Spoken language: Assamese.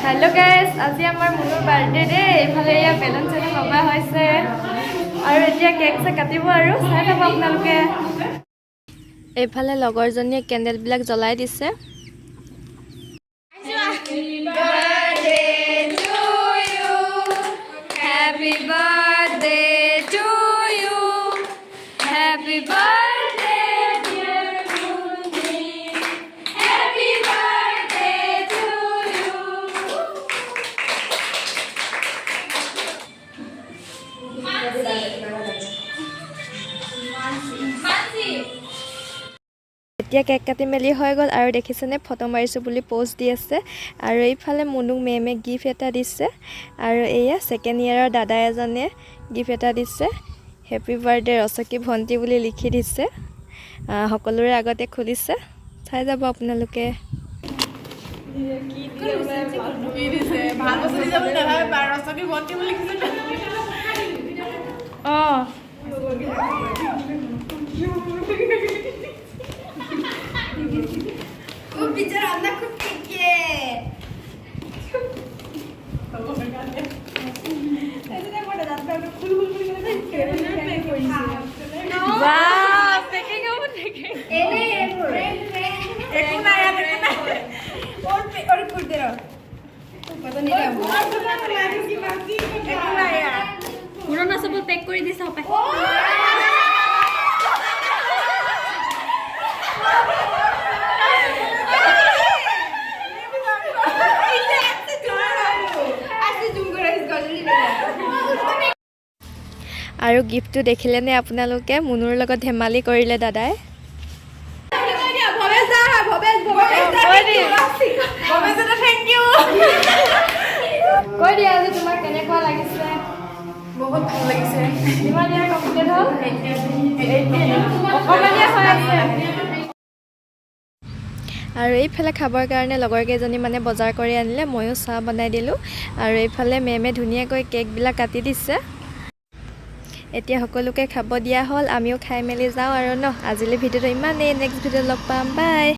Hello guys, আজি আমাৰ মুনুৰ বাৰ্থডে ডে এইফালে ইয়া বেলুন চেলুন লগা হৈছে আৰু এতিয়া কেক চে কাটিব আৰু চাই থাকক আপোনালোকে এইফালে লগৰজনীয়ে কেন্ডেল বিলাক জ্বলাই দিছে Happy birthday to you Happy birthday dear Munni Happy birthday to you Mansi এতিয়া কেক কাটি মেলি হৈ গল আৰু দেখিছেনে ফটো মাৰিছো বুলি পোষ্ট দি আছে আৰু এইফালে মুনুক মেমে গিফট এটা দিছে আৰু এয়া সেকেন্ড ইয়াৰৰ দাদা এজনে গিফট এটা দিছে হ্যাপি বাৰ্থডে ৰসকি ভন্টি বুলি লিখি দিছে সকলোৰে আগতে খুলিছে চাই যাব আপোনালোকে Bicara anak kecil. Wow, packing apa packing? Ini Aku naya. Or kudero. Pata nahi hai. Aku naya. Pura na sab pack kori dise apa? আৰু গিফটটো দেখিলেনে আপোনালোকে মুনুৰ লগত ধেমালি কৰিলে দাদাই কৈ দিয়া আজি তোমাৰ কেনেকুৱা লাগিছে বহুত ভাল লাগিছে কিমান দিন কমপ্লিট হ'ল 18 অকমানিয়া হৈ আছে আৰু এইফালে খাবৰ কাৰণে লগৰ কেইজনী মানে বজাৰ কৰি আনিলে ময়ো চাহ বনাই দিলো আৰু এইফালে মেমে ধুনীয়াকৈ কেক বিলাক কাটি দিছে এতিয়া সকলোকে খাব দিয়া হ'ল আমিও খাই মেলি যাওঁ আৰু ন আজিলৈ ভিডিঅ'টো ইমানেই নেক্সট ভিডিঅ'ত লগ পাম বাই